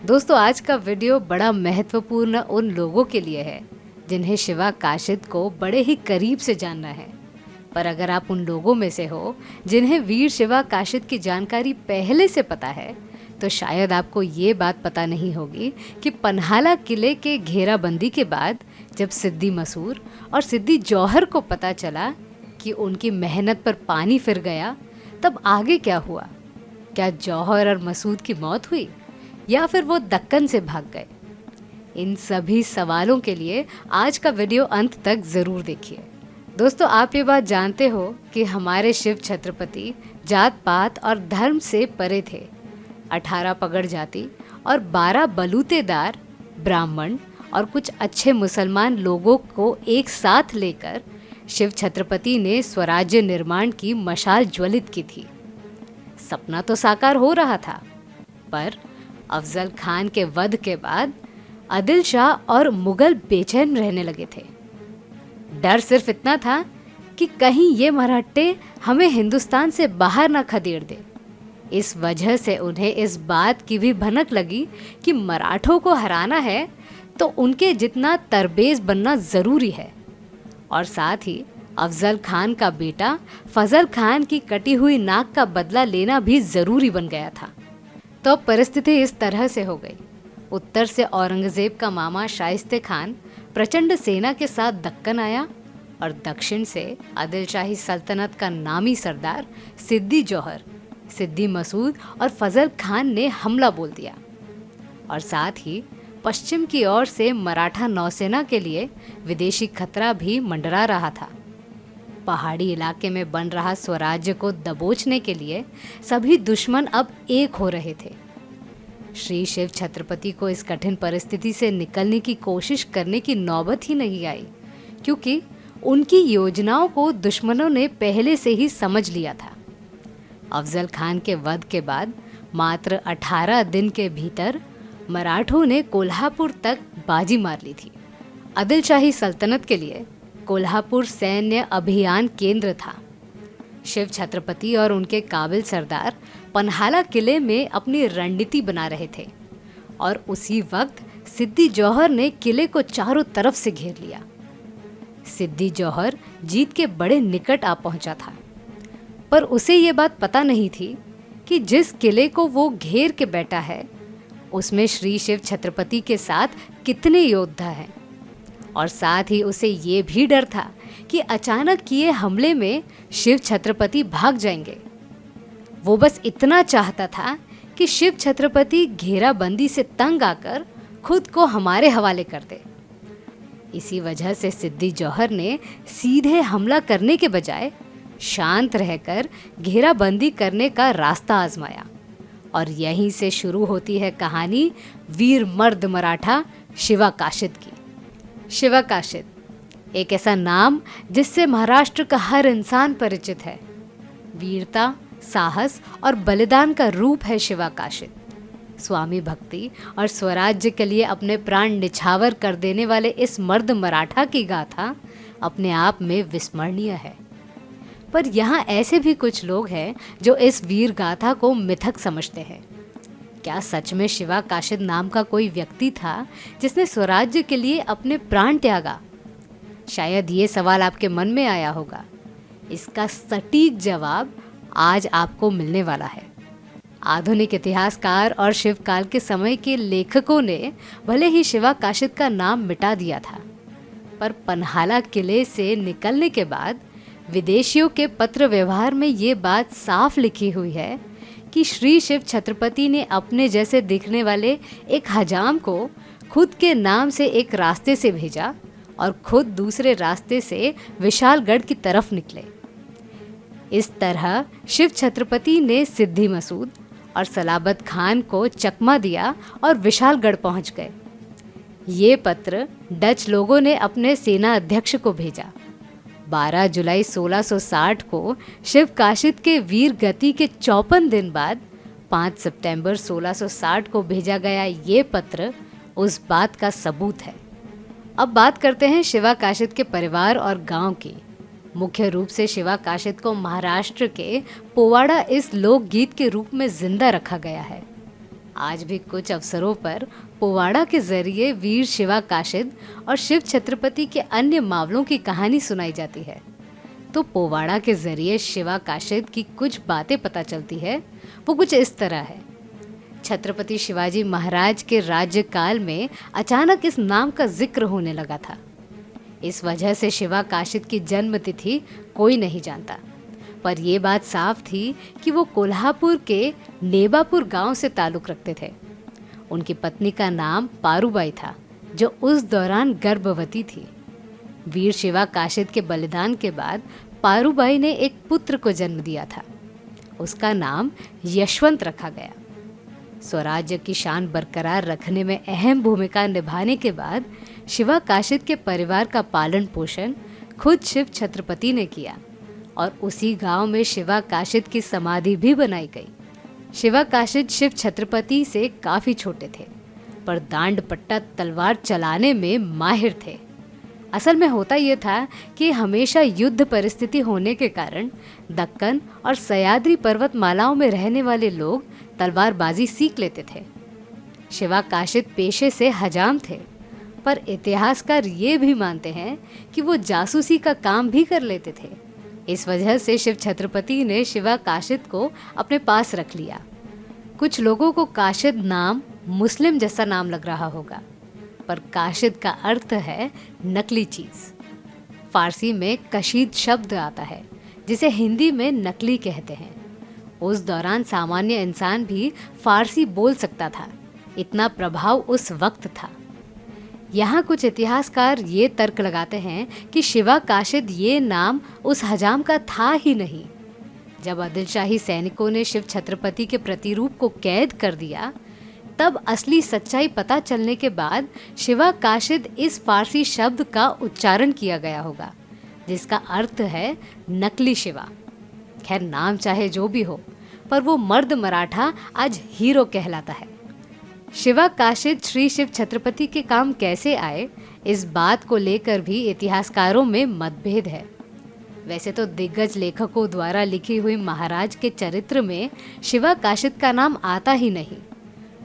दोस्तों, आज का वीडियो बड़ा महत्वपूर्ण उन लोगों के लिए है जिन्हें शिवा काशिद को बड़े ही करीब से जानना है। पर अगर आप उन लोगों में से हो जिन्हें वीर शिवा काशिद की जानकारी पहले से पता है, तो शायद आपको ये बात पता नहीं होगी कि पन्हाला किले के घेराबंदी के बाद जब सिद्दी मसूद और सिद्दी जौहर को पता चला कि उनकी मेहनत पर पानी फिर गया, तब आगे क्या हुआ। क्या जौहर और मसूद की मौत हुई या फिर वो दक्कन से भाग गए? इन सभी सवालों के लिए आज का वीडियो अंत तक ज़रूर देखिए। दोस्तों, आप ये बात जानते हो कि हमारे शिव छत्रपति जात पात और धर्म से परे थे। 18 पगड़ जाति और 12 बलूतेदार ब्राह्मण और कुछ अच्छे मुसलमान लोगों को एक साथ लेकर शिव छत्रपति ने स्वराज्य निर्माण की मशाल ज्वलित की थी। सपना तो साकार हो रहा था, पर अफजल खान के वध के बाद आदिल शाह और मुगल बेचैन रहने लगे थे। डर सिर्फ इतना था कि कहीं ये मराठे हमें हिंदुस्तान से बाहर ना खदेड़ दे। इस वजह से उन्हें इस बात की भी भनक लगी कि मराठों को हराना है तो उनके जितना तरबेज बनना ज़रूरी है। और साथ ही अफजल खान का बेटा फजल खान की कटी हुई नाक का बदला लेना भी ज़रूरी बन गया था। तो परिस्थिति इस तरह से हो गई। उत्तर से औरंगज़ेब का मामा शाइस्ते खान प्रचंड सेना के साथ दक्कन आया और दक्षिण से आदिल शाही सल्तनत का नामी सरदार सिद्दी जौहर, सिद्दी मसूद और फजल खान ने हमला बोल दिया। और साथ ही पश्चिम की ओर से मराठा नौसेना के लिए विदेशी खतरा भी मंडरा रहा था। पहाड़ी इलाके में बन रहा स्वराज्य को दबोचने के लिए सभी दुश्मन अब एक हो रहे थे। श्री शिव छत्रपति को इस कठिन परिस्थिति से निकलने की कोशिश करने की नौबत ही नहीं आई, क्योंकि उनकी योजनाओं को दुश्मनों ने पहले से ही समझ लिया था। अफजल खान के वध के बाद मात्र 18 दिन के भीतर मराठों ने कोल्हापुर तक बाजी मार ली थी। आदिल शाही सल्तनत के लिए कोल्हापुर सैन्य अभियान केंद्र था। शिव छत्रपति और उनके काबिल सरदार पन्हाला किले में अपनी रणनीति बना रहे थे और उसी वक्त सिद्दी जौहर ने किले को चारों तरफ से घेर लिया। सिद्दी जौहर जीत के बड़े निकट आ पहुंचा था, पर उसे ये बात पता नहीं थी कि जिस किले को वो घेर के बैठा है उसमें श्री शिव छत्रपति के साथ कितने योद्धा हैं। और साथ ही उसे ये भी डर था कि अचानक किए हमले में शिव छत्रपति भाग जाएंगे। वो बस इतना चाहता था कि शिव छत्रपति घेराबंदी से तंग आकर खुद को हमारे हवाले कर दे। इसी वजह से सिद्दी जौहर ने सीधे हमला करने के बजाय शांत रहकर घेराबंदी करने का रास्ता आजमाया। और यहीं से शुरू होती है कहानी वीर मर्द मराठा शिवा काशिद की। शिवा काशिद, एक ऐसा नाम जिससे महाराष्ट्र का हर इंसान परिचित है। वीरता, साहस और बलिदान का रूप है शिवा काशिद। स्वामी भक्ति और स्वराज्य के लिए अपने प्राण निछावर कर देने वाले इस मर्द मराठा की गाथा अपने आप में विस्मरणीय है। पर यहाँ ऐसे भी कुछ लोग हैं जो इस वीर गाथा को मिथक समझते हैं। क्या सच में शिवा काशिद नाम का कोई व्यक्ति था जिसने स्वराज्य के लिए अपने प्राण त्यागा? शायद ये सवाल आपके मन में आया होगा। इसका सटीक जवाब आज आपको मिलने वाला है। आधुनिक इतिहासकार और शिवकाल के समय के लेखकों ने भले ही शिवा काशिद का नाम मिटा दिया था, पर पन्हाला किले से निकलने के बाद विदेशियों के पत्र व्यवहार में ये बात साफ लिखी हुई है कि श्री शिव छत्रपति ने अपने जैसे दिखने वाले एक हजाम को खुद के नाम से एक रास्ते से भेजा और खुद दूसरे रास्ते से विशालगढ़ की तरफ निकले। इस तरह शिव छत्रपति ने सिद्दी मसूद और सलाबत खान को चकमा दिया और विशालगढ़ पहुंच गए। ये पत्र डच लोगों ने अपने सेना अध्यक्ष को भेजा। 12 जुलाई 1660 को शिव काशिद के वीर गति के 54 दिन बाद 5 सितंबर 1660 को भेजा गया ये पत्र उस बात का सबूत है। अब बात करते हैं शिवा काशिद के परिवार और गांव की। मुख्य रूप से शिवा काशिद को महाराष्ट्र के पोवाड़ा इस लोकगीत के रूप में जिंदा रखा गया है। आज भी कुछ अवसरों पर पोवाड़ा के जरिए वीर शिवा काशिद और शिव छत्रपति के अन्य मावलों की कहानी सुनाई जाती है। तो पोवाड़ा के जरिए शिवा काशिद की कुछ बातें पता चलती है, वो कुछ इस तरह है। छत्रपति शिवाजी महाराज के राज्यकाल में अचानक इस नाम का जिक्र होने लगा था। इस वजह से शिवा काशिद की जन्म तिथि कोई नहीं जानता, पर यह बात साफ थी कि वो कोल्हापुर के नेबापुर गांव से ताल्लुक रखते थे। उनकी पत्नी का नाम पारूबाई था, जो उस दौरान गर्भवती थी। वीर शिवा काशिद के बलिदान के बाद पारूबाई ने एक पुत्र को जन्म दिया था। उसका नाम यशवंत रखा गया। स्वराज्य की शान बरकरार रखने में अहम भूमिका निभाने के बाद शिवा काशिद के परिवार का पालन पोषण खुद शिव छत्रपति ने किया और उसी गांव में शिवा काशिद की समाधि भी बनाई गई। शिवा काशिद शिव छत्रपति से काफ़ी छोटे थे, पर दांड पट्टा तलवार चलाने में माहिर थे। असल में होता यह था कि हमेशा युद्ध परिस्थिति होने के कारण दक्कन और सह्याद्री पर्वतमालाओं में रहने वाले लोग तलवारबाजी सीख लेते थे। शिवा काशिद पेशे से हजाम थे, पर इतिहासकार ये भी मानते हैं कि वो जासूसी का काम भी कर लेते थे। इस वजह से शिव छत्रपति ने शिवा काशिद को अपने पास रख लिया। कुछ लोगों को काशिद नाम मुस्लिम जैसा नाम लग रहा होगा, पर काशिद का अर्थ है नकली चीज़। फारसी में कशीद शब्द आता है, जिसे हिंदी में नकली कहते हैं। उस दौरान सामान्य इंसान भी फारसी बोल सकता था, इतना प्रभाव उस वक्त था। यहाँ कुछ इतिहासकार ये तर्क लगाते हैं कि शिवा काशिद ये नाम उस हजाम का था ही नहीं। जब आदिलशाही सैनिकों ने शिव छत्रपति के प्रतिरूप को कैद कर दिया, तब असली सच्चाई पता चलने के बाद शिवा काशिद इस फारसी शब्द का उच्चारण किया गया होगा, जिसका अर्थ है नकली शिवा। खैर, नाम चाहे जो भी हो, पर वो मर्द मराठा आज हीरो कहलाता है। शिवा काशिद श्री शिव छत्रपति के काम कैसे आए, इस बात को लेकर भी इतिहासकारों में मतभेद है। वैसे तो दिग्गज लेखकों द्वारा लिखी हुई महाराज के चरित्र में शिवा काशिद का नाम आता ही नहीं,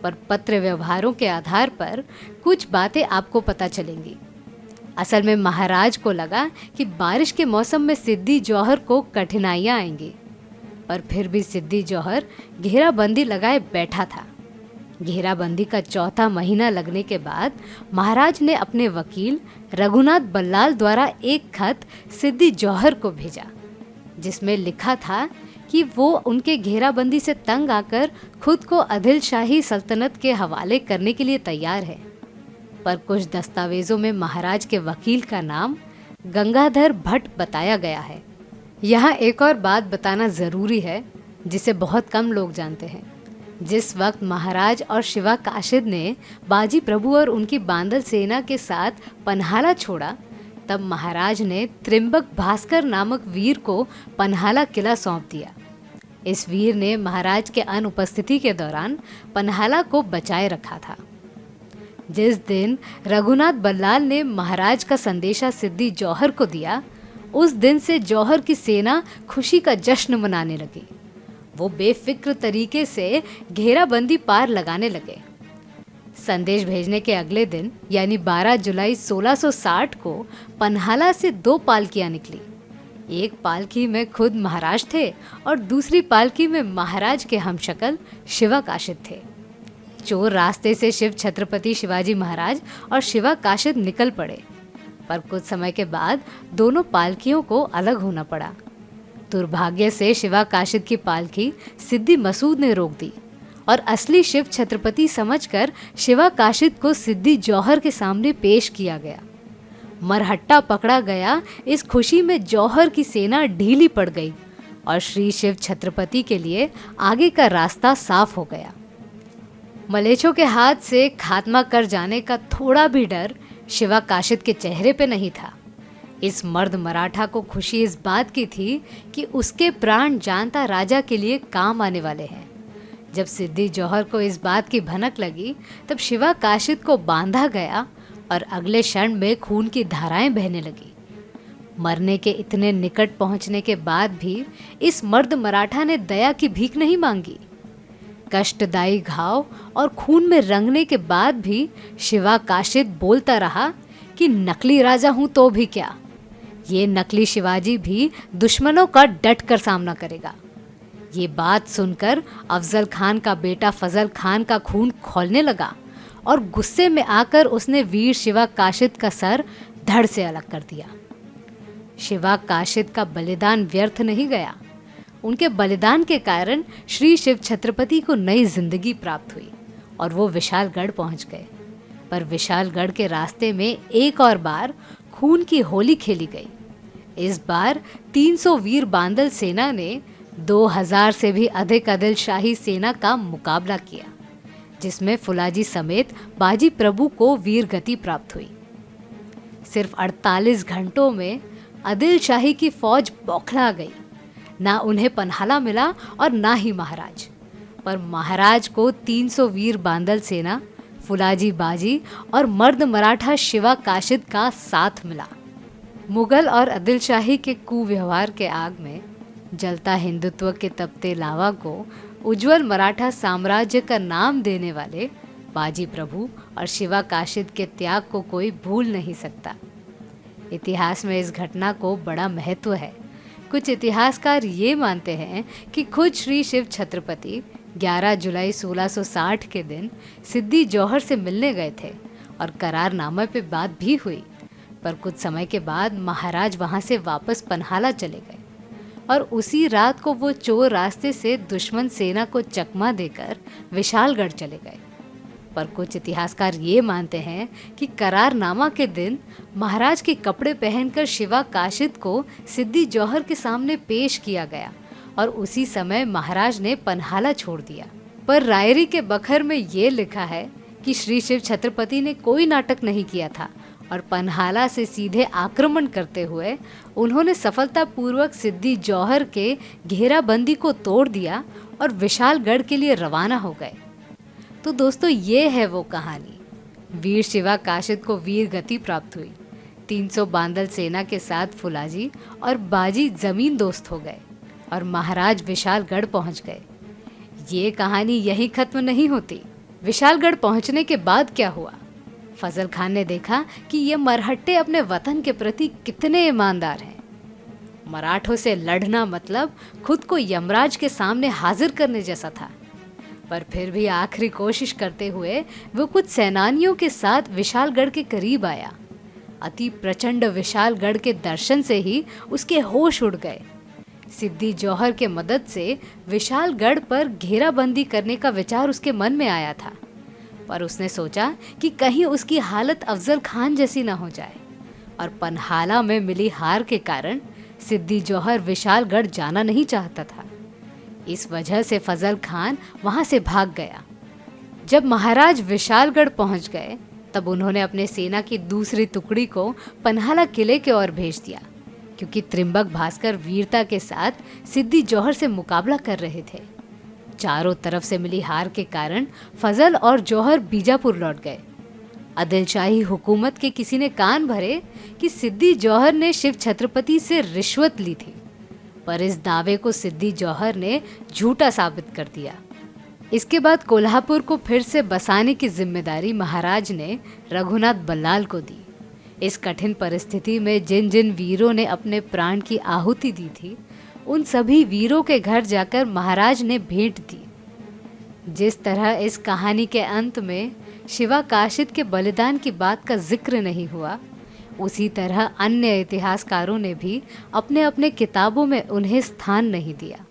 पर पत्र व्यवहारों के आधार पर कुछ बातें आपको पता चलेंगी। असल में महाराज को लगा कि बारिश के मौसम में सिद्दी जौहर को कठिनाइयां आएंगी, पर फिर भी सिद्दी जौहर घेराबंदी लगाए बैठा था। घेराबंदी का चौथा महीना लगने के बाद महाराज ने अपने वकील रघुनाथ बल्लाल द्वारा एक खत सिद्दी जौहर को भेजा, जिसमें लिखा था कि वो उनके घेराबंदी से तंग आकर खुद को आदिलशाही सल्तनत के हवाले करने के लिए तैयार है। पर कुछ दस्तावेजों में महाराज के वकील का नाम गंगाधर भट्ट बताया गया है। यहाँ एक और बात बताना ज़रूरी है, जिसे बहुत कम लोग जानते हैं। जिस वक्त महाराज और शिवा काशिद ने बाजी प्रभु और उनकी बांदल सेना के साथ पन्हाला छोड़ा, तब महाराज ने त्रिंबक भास्कर नामक वीर को पन्हाला किला सौंप दिया। इस वीर ने महाराज के अनुपस्थिति के दौरान पन्हाला को बचाए रखा था। जिस दिन रघुनाथ बल्लाल ने महाराज का संदेशा सिद्दी जौहर को दिया, उस दिन से जौहर की सेना खुशी का जश्न मनाने लगी। वो बेफिक्र तरीके से घेराबंदी पार लगाने लगे। संदेश भेजने के अगले दिन यानी 12 जुलाई 1660 को पन्हाला से 2 पालकियां निकली। एक पालकी में खुद महाराज थे और दूसरी पालकी में महाराज के हमशक्ल शिवा काशिद थे। चोर रास्ते से शिव छत्रपति शिवाजी महाराज और शिवा काशिद निकल पड़े, पर कुछ समय के बाद दोनों पालकियों को अलग होना पड़ा। दुर्भाग्य से शिवा काशिद की पालकी सिद्दी मसूद ने रोक दी और असली शिव छत्रपति समझकर शिवा काशिद को सिद्दी जौहर के सामने पेश किया गया। मरहट्टा पकड़ा गया। इस खुशी में जौहर की सेना ढीली पड़ गई और श्री शिव छत्रपति के लिए आगे का रास्ता साफ हो गया। मलेच्छों के हाथ से खात्मा कर जाने का थोड़ा भी डर शिवा काशिद के चेहरे पे नहीं था। इस मर्द मराठा को खुशी इस बात की थी कि उसके प्राण जानता राजा के लिए काम आने वाले हैं। जब सिद्दी जौहर को इस बात की भनक लगी, तब शिवा काशिद को बांधा गया और अगले क्षण में खून की धाराएं बहने लगी। मरने के इतने निकट पहुंचने के बाद भी इस मर्द मराठा ने दया की भीख नहीं मांगी। कष्टदायी घाव और खून में रंगने के बाद भी शिवा काशिद बोलता रहा कि नकली राजा हूं तो भी क्या, ये नकली शिवाजी भी दुश्मनों का डट कर सामना करेगा। ये बात सुनकर अफजल खान का बेटा फजल खान का खून खौलने लगा और गुस्से में आकर उसने वीर शिवा काशिद का सर धड़ से अलग कर दिया। शिवा काशिद का बलिदान व्यर्थ नहीं गया। उनके बलिदान के कारण श्री शिव छत्रपति को नई जिंदगी प्राप्त हुई और वो विशालगढ़ पहुंच गए। पर विशालगढ़ के रास्ते में एक और बार खून की होली खेली गई। इस बार 300 वीर बांदल सेना ने 2000 से भी अधिक आदिल शाही सेना का मुकाबला किया, जिसमें फुलाजी समेत बाजी प्रभु को वीर गति प्राप्त हुई। सिर्फ 48 घंटों में आदिल शाही की फौज बौखला गई। ना उन्हें पन्हाला मिला और ना ही महाराज, पर महाराज को 300 वीर बांदल सेना, फुलाजी बाजी और मर्द मराठा शिवा काशिद का साथ मिला। मुगल और आदिल शाही के कुव्यवहार के आग में जलता हिंदुत्व के तपते लावा को उज्जवल मराठा साम्राज्य का नाम देने वाले बाजी प्रभु और शिवा काशिद के त्याग को कोई भूल नहीं सकता। इतिहास में इस घटना को बड़ा महत्व है। कुछ इतिहासकार ये मानते हैं कि खुद श्री शिव छत्रपति 11 जुलाई 1660 के दिन सिद्दी जौहर से मिलने गए थे और करारनामे पे बात भी हुई, पर कुछ समय के बाद महाराज वहां से वापस पन्हाला चले गए और उसी रात को वो चोर रास्ते से दुश्मन सेना को चकमा देकर विशालगढ़ चले गए। पर कुछ इतिहासकार ये मानते हैं कि करारनामा के दिन महाराज के कपड़े पहनकर शिवा काशिद को सिद्दी जौहर के सामने पेश किया गया और उसी समय महाराज ने पन्हाला छोड़ दिया। पर रायरी के बखर में ये लिखा है कि श्री शिव छत्रपति ने कोई नाटक नहीं किया था और पन्हाला से सीधे आक्रमण करते हुए उन्होंने सफलतापूर्वक सिद्दी जौहर के घेराबंदी को तोड़ दिया और विशालगढ़ के लिए रवाना हो गए। तो दोस्तों, ये है वो कहानी। वीर शिवा काशिद को वीर गति प्राप्त हुई। 300 बांदल सेना के साथ फुलाजी और बाजी जमीन दोस्त हो गए और महाराज विशालगढ़ पहुंच गए। ये कहानी यहीं खत्म नहीं होती। विशालगढ़ पहुंचने के बाद क्या हुआ? फजल खान ने देखा कि ये मरहट्टे अपने वतन के प्रति कितने ईमानदार हैं। मराठों से लड़ना मतलब खुद को यमराज के सामने हाजिर करने जैसा था। पर फिर भी आखिरी कोशिश करते हुए वो कुछ सेनानियों के साथ विशालगढ़ के करीब आया। अति प्रचंड विशालगढ़ के दर्शन से ही उसके होश उड़ गए। सिद्दी जौहर के मदद से विशालगढ़ पर घेराबंदी करने का विचार उसके मन में आया था, पर उसने सोचा कि कहीं उसकी हालत अफजल खान जैसी ना हो जाए और पन्हाला में मिली हार के कारण सिद्दी जौहर विशालगढ़ जाना नहीं चाहता था। इस वजह से फजल खान वहां से भाग गया। जब महाराज विशालगढ़ पहुंच गए तब उन्होंने अपने सेना की दूसरी टुकड़ी को पन्हाला किले की ओर भेज दिया, क्योंकि त्रिंबक भास्कर वीरता के साथ सिद्दी जौहर से मुकाबला कर रहे थे। चारों तरफ से मिली हार के कारण फजल और जौहर बीजापुर लौट गए। आदिलशाही हुकूमत के किसी ने कान भरे कि सिद्दी जौहर ने शिव छत्रपति से रिश्वत ली थी, पर इस दावे को सिद्दी जौहर ने झूठा साबित कर दिया। इसके बाद कोल्हापुर को फिर से बसाने की जिम्मेदारी महाराज ने रघुनाथ बल्लाल को दी। इस कठिन परिस्थिति में जिन जिन वीरों ने अपने प्राण की आहुति दी थी, उन सभी वीरों के घर जाकर महाराज ने भेंट दी। जिस तरह इस कहानी के अंत में शिवा काशिद के बलिदान की बात का जिक्र नहीं हुआ, उसी तरह अन्य इतिहासकारों ने भी अपने अपने किताबों में उन्हें स्थान नहीं दिया।